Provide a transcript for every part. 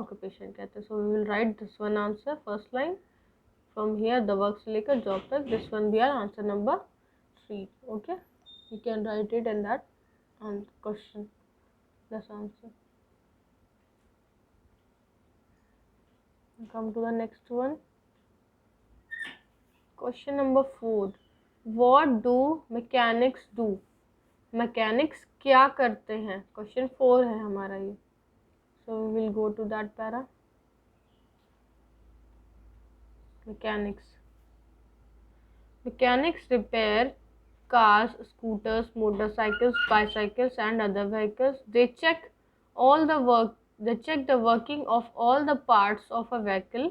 Occupation कहते हैं। So we will write this one answer first line from here the work से लेकर job तक, this one B R answer number 3. Okay, you can write it in that question, this answer. Come to the next one. Question number 4. What do mechanics do? Mechanics क्या करते हैं? Question 4 है हमारा ये. So we will go to that para. Mechanics. Mechanics repair cars, scooters, motorcycles, bicycles, and other vehicles. They check the working of all the parts of a vehicle.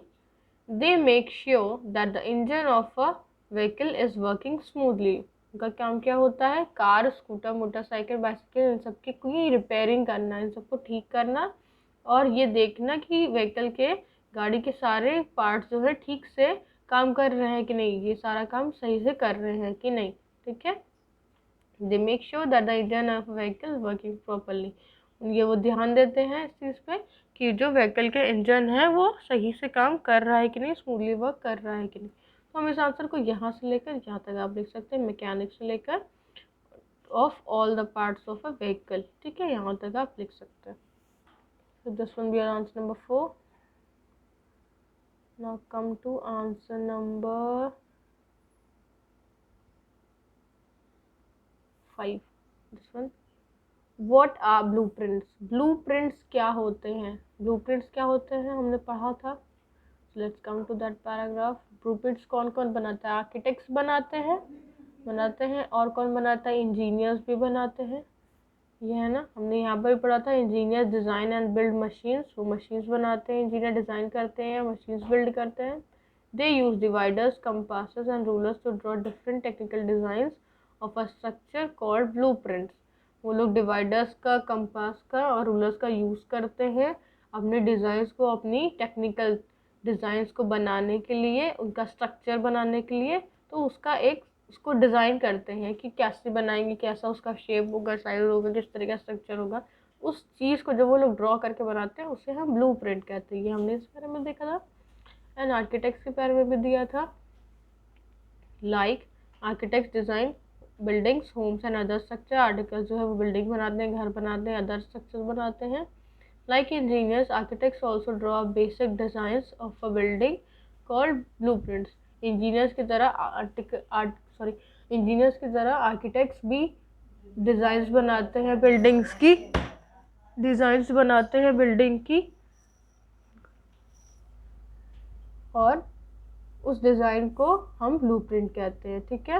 They make sure that the engine of a vehicle is working smoothly. उनका काम क्या होता है? Car, scooter, motorcycle, bicycle, इन सब की repairing करना, इन सबको ठीक करना और ये देखना कि व्हीकल के, गाड़ी के सारे पार्ट्स जो है ठीक से काम कर रहे हैं कि नहीं, ये सारा काम सही से कर रहे हैं कि नहीं. ठीक है. They make sure that the engine of vehicle working properly. ये वो ध्यान देते हैं इस चीज़ पे कि जो व्हीकल के इंजन है वो सही से काम कर रहा है कि नहीं, स्मूथली वर्क कर रहा है कि नहीं. तो हम इस आंसर को यहाँ से लेकर यहाँ तक आप लिख सकते हैं, मैकेनिक से लेकर of all the parts of a vehicle. ठीक है, यहाँ तक आप लिख सकते हैं. So this one be our answer number 4. Now come to answer number 5. This one. What are blueprints? Blueprints क्या होते हैं? Blueprints क्या होते हैं हमने पढ़ा था. So let's come to that paragraph. Blueprints कौन कौन बनाता है? आर्किटेक्ट्स बनाते हैं और कौन बनाता है? इंजीनियर्स भी बनाते हैं. ये है ना, हमने यहाँ पर पढ़ा था. Engineer design and build machines. वो मशीन्स बनाते हैं, इंजीनियर डिज़ाइन करते हैं, मशीन्स बिल्ड करते हैं. They use dividers, compasses and rulers to draw different technical designs of a structure called blueprints. वो लोग डिवाइडर्स का, कंपास का और रूलर्स का यूज़ करते हैं अपने डिज़ाइंस को, अपनी टेक्निकल डिज़ाइंस को बनाने के लिए, उनका स्ट्रक्चर बनाने के लिए. तो उसको डिज़ाइन करते हैं कि कैसे बनाएंगे, कैसा उसका शेप होगा, साइज होगा, किस तरह का स्ट्रक्चर होगा. उस चीज़ को जब वो लोग ड्रॉ करके बनाते हैं उसे हम ब्लूप्रिंट कहते हैं. ये हमने इस बारे में देखा था. एंड आर्किटेक्ट्स के बारे में भी दिया था. Like architects design buildings, homes and other structure. Articles जो है वो बिल्डिंग बनाते हैं, घर बनाते हैं, अदर स्ट्रक्चर बनाते हैं. Like engineers, architects also draw basic designs of a building called blueprints. Engineers की तरह आर्किटेक्ट्स भी डिज़ाइंस बनाते हैं बिल्डिंग्स की, डिज़ाइंस बनाते हैं बिल्डिंग की और उस डिज़ाइन को हम ब्लूप्रिंट कहते हैं. ठीक है,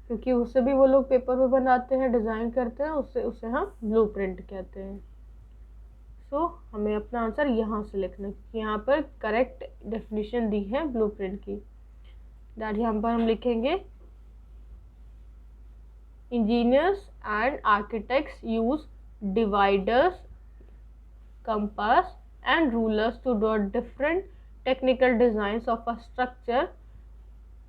क्योंकि उससे भी वो लोग पेपर पे बनाते हैं, डिज़ाइन करते हैं, उसे हम ब्लूप्रिंट कहते हैं. सो हमें अपना आंसर यहाँ से लिखना है क्योंकि यहाँ पर करेक्ट डेफिनेशन दी है ब्लूप्रिंट की. दैट यहाँ पर हम लिखेंगे engineers and architects use dividers, compass and rulers to draw different technical designs of a structure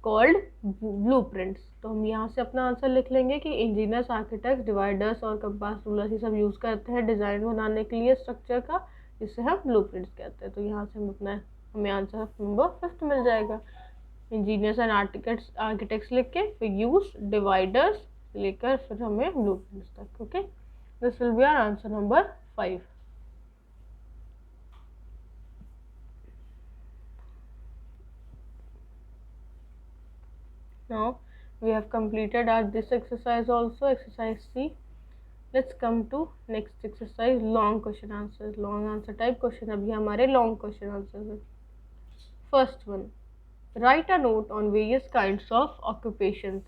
called blueprints. तो हम यहाँ से अपना आंसर लिख लेंगे कि इंजीनियर्स, आर्किटेक्ट्स डिवाइडर्स और कंपास, रूलर्स ये सब यूज़ करते हैं डिज़ाइन बनाने के लिए स्ट्रक्चर का, जिसे हम ब्लूप्रिंट्स कहते हैं. तो यहाँ से हमें आंसर नंबर 5 मिल जाएगा. इंजीनियर्स एंड आर्किटेक्ट्स लिख के फिर यूज डिवाइडर्स लेकर फिर हमें ब्लूप्रिंट्स तक. Okay, this will be our answer number 5. Now we have completed this exercise also, exercise C. Let's come to next exercise, long question answers, long answer type question. अभी हमारे long question answers है. First one, write a note on various kinds of occupations.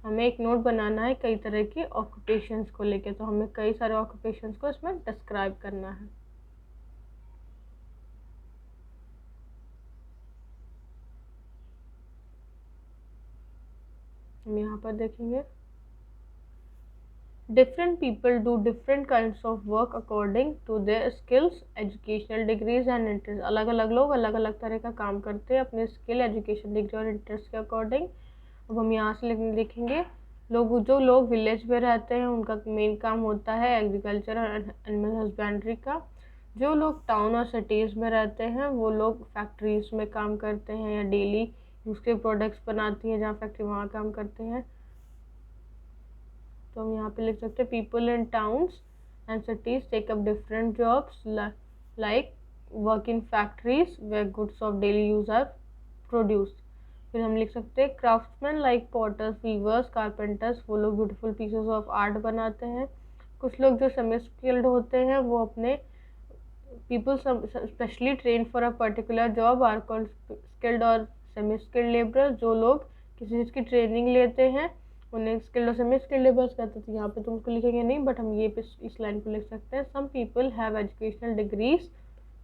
हमें एक note बनाना है कई तरह के occupations को लेके. तो हमें कई सारे ऑक्यूपेशंस को इसमें डिस्क्राइब करना है. हम यहाँ पर देखेंगे different people do different kinds of work according to their skills, educational degrees and interest. अलग अलग लोग अलग अलग तरह का काम करते हैं अपने स्किल, एजुकेशन डिग्री और इंटरेस्ट के अकॉर्डिंग. अब हम यहाँ से देखेंगे जो लोग विलेज में रहते हैं उनका मेन काम होता है एग्रीकल्चर और एनिमल हस्बेंड्री का. जो लोग टाउन और सिटीज़ में रहते हैं वो लोग फैक्ट्रीज में काम करते हैं या डेली यूज़ के प्रोडक्ट्स बनाती हैं, जहाँ फैक्ट्री वहाँ काम करते हैं। तो हम यहाँ पे लिख सकते हैं people in towns and cities take up different jobs like work in factories where goods of daily use are produced. फिर हम लिख सकते हैं craftsman like potters, weavers, carpenters, वो लोग ब्यूटीफुल पीसेस ऑफ आर्ट बनाते हैं। कुछ लोग जो सेमी स्किल्ड होते हैं वो अपने people specially trained for a particular job are called skilled और semi skilled laborers। जो लोग किसी चीज़ की ट्रेनिंग लेते हैं उन्हें स्किल्ड और सेमी स्किल्ड लेबर्स कहते हैं। यहाँ पे तुम उसको लिखेंगे नहीं, बट हम ये इस लाइन को लिख सकते हैं। Some people have educational degrees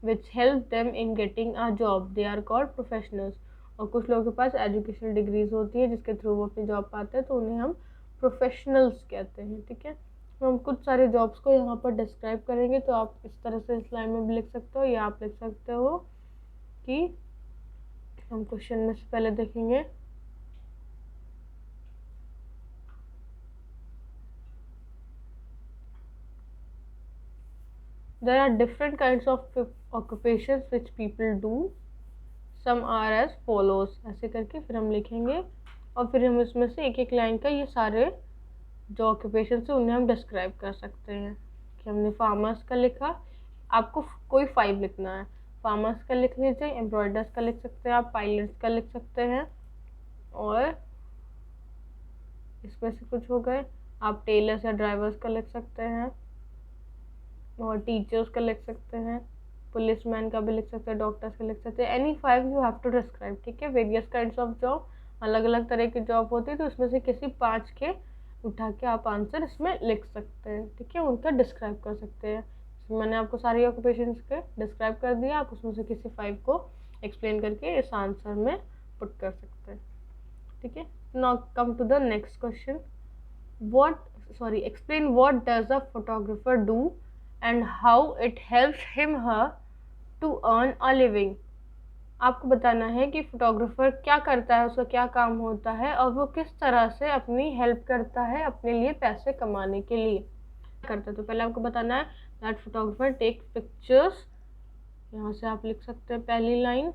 which help them in getting a job, they are called professionals. और कुछ लोगों के पास एजुकेशनल डिग्रीज होती है जिसके थ्रू वो अपनी जॉब पाते हैं, तो उन्हें हम प्रोफेशनल्स कहते हैं। ठीक है, तो हम कुछ सारे जॉब्स को यहाँ पर डिस्क्राइब करेंगे, तो आप इस तरह से इस लाइन में भी लिख सकते हो, या आप लिख सकते हो कि हम क्वेश्चन में से पहले देखेंगे there are different kinds of occupations which people do, some are as follows। ऐसे करके फिर हम लिखेंगे और फिर हम इसमें से एक एक लाइन का ये सारे जो ऑक्यूपेशन है उन्हें हम डिस्क्राइब कर सकते हैं। कि हमने फार्मर्स का लिखा, आपको कोई 5 लिखना है। फार्मर्स का लिख लीजिए, एम्ब्रॉयडर्स का लिख सकते हैं आप, पायलट्स का लिख सकते हैं, और इसमें से कुछ हो गए। आप टेलर्स या ड्राइवर्स का लिख सकते हैं, और टीचर्स का लिख सकते हैं, पुलिसमैन का भी लिख सकते हैं, डॉक्टर्स का लिख सकते हैं। Any 5 you have to describe. ठीक है, वेरियस काइंड्स ऑफ जॉब, अलग अलग तरह की जॉब होती है, तो इसमें से किसी 5 के उठा के आप आंसर इसमें लिख सकते हैं। ठीक है, उनका डिस्क्राइब कर सकते हैं। मैंने आपको सारी ऑक्यूपेशंस के डिस्क्राइब कर दिया, आप उसमें से किसी 5 को एक्सप्लेन करके इस आंसर में पुट कर सकते हैं। ठीक है, now come to the next question. explain what does a photographer do and how it helps him her to earn a living। आपको बताना है कि फोटोग्राफर क्या करता है, उसका क्या काम होता है, और वो किस तरह से अपनी हेल्प करता है अपने लिए पैसे कमाने के लिए करता है। तो पहले आपको बताना है दैट फोटोग्राफर टेक पिक्चर्स। यहाँ से आप लिख सकते हैं पहली line,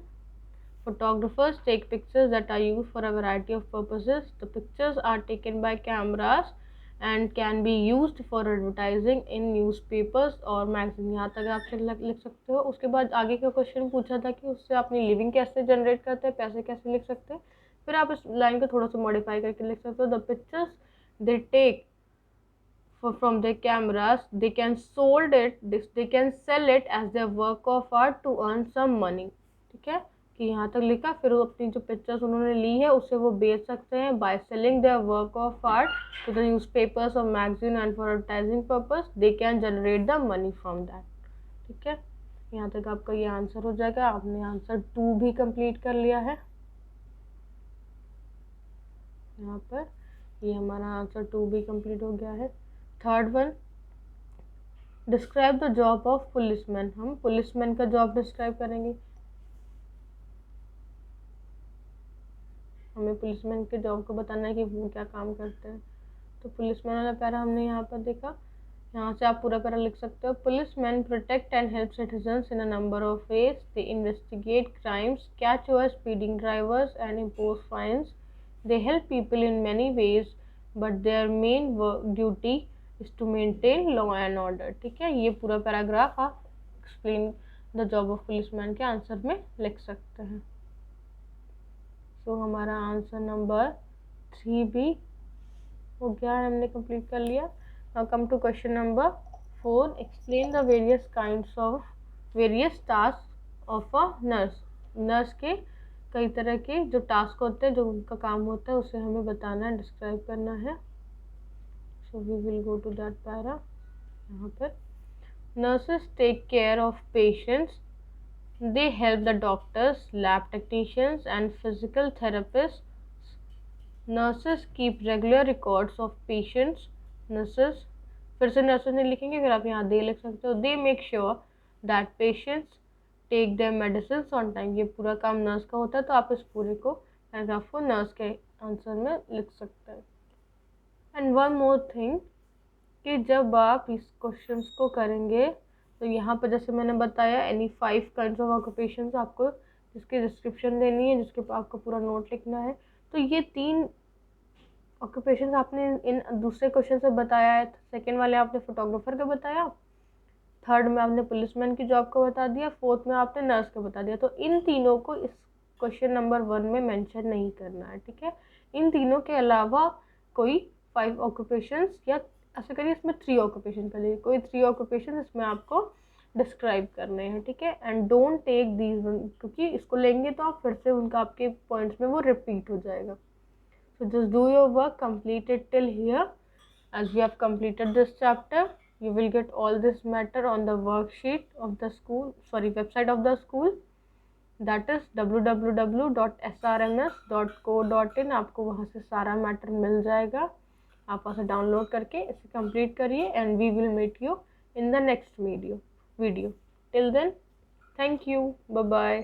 photographers take pictures that are used for a variety of purposes। The pictures are taken by cameras and can be used for advertising in newspapers और मैगजीन। यहाँ तक आप लिख सकते हो। उसके बाद आगे का क्वेश्चन पूछा था कि उससे अपनी लिविंग कैसे जनरेट करते हैं, पैसे कैसे लिख सकते हैं। फिर आप इस लाइन को थोड़ा सा मॉडिफाई करके लिख सकते हो। The pictures they take from their cameras, they can sell it as their work of art to earn some money। ठीक है, कि यहाँ तक लिखा। फिर वो अपनी जो पिक्चर्स उन्होंने ली है उससे वो बेच सकते हैं by selling their work of art to the newspapers और magazine and for advertising purpose they can generate the money from that. ठीक है, यहाँ तक आपका ये आंसर हो जाएगा। आपने आंसर 2 भी कंप्लीट कर लिया है। यहाँ पर ये हमारा आंसर 2 भी कंप्लीट हो गया है। Third one, describe the job of policeman. हम पुलिसमैन का जॉब डिस्क्राइब करेंगे। हमें पुलिसमैन के जॉब को बताना है कि वो क्या काम करते हैं। तो पुलिसमैन वाला पैरा हमने यहाँ पर देखा। यहाँ से आप पूरा पैरा लिख सकते हो। Policeman protect and help citizens in a number of ways. They investigate crimes, catch over speeding drivers and impose fines. They help people in many ways but their main duty is to maintain law and order. ठीक है, ये पूरा paragraph आप explain the job of policeman के answer में लिख सकते हैं। तो हमारा आंसर नंबर 3 भी हो गया है, हमने कंप्लीट कर लिया। Now come to question number 4। Explain the various task of a nurse. Nurse के कई तरह के जो टास्क होते हैं, जो उनका काम होता है, उसे हमें बताना है, डिस्क्राइब करना है। So we will go to that para. यहाँ पर nurses take care of patients. They help the doctors, lab technicians and physical therapists. Nurses keep regular records of patients. Nurses, फिर से nurses नहीं लिखेंगे, फिर आप यहाँ they लिख सकते हो। They make sure that patients take their medicines on time। ये पूरा काम नर्स का होता है, तो आप इस पूरे को पैराग्राफ को नर्स के आंसर में लिख सकते हैं। एंड वन मोर थिंग, कि जब आप इस क्वेश्चंस को करेंगे तो यहाँ पर जैसे मैंने बताया एनी 5 काइंड्स ऑफ ऑक्यूपेशंस आपको जिसकी डिस्क्रिप्शन देनी है, जिसके ऊपर आपको पूरा नोट लिखना है। तो ये 3 ऑक्यूपेशंस आपने इन दूसरे क्वेश्चन से बताया है। सेकेंड वाले आपने फोटोग्राफर का बताया, थर्ड में आपने पुलिसमैन की जॉब को बता दिया, फोर्थ में आपने नर्स को बता दिया। तो इन तीनों को इस क्वेश्चन नंबर 1 में मेंशन नहीं करना है, ठीक है। इन तीनों के अलावा कोई 5 ऑक्यूपेशंस या ऐसे करिए इसमें 3 ऑक्यूपेशन कर लीजिए, कोई 3 ऑक्यूपेशन इसमें आपको डिस्क्राइब करने हैं, ठीक है। एंड डोंट टेक दीज, क्योंकि इसको लेंगे तो आप फिर से उनका आपके पॉइंट्स में वो रिपीट हो जाएगा। So just do your work, complete it till here. As we have completed this chapter, you will get all this matter on the worksheet of the school, website of the school, that is www.srms.co.in। आपको वहाँ से सारा matter मिल जाएगा, आप वहाँ से download करके इसे कंप्लीट करिए and we will meet you in the next video. Till then, thank you, bye bye.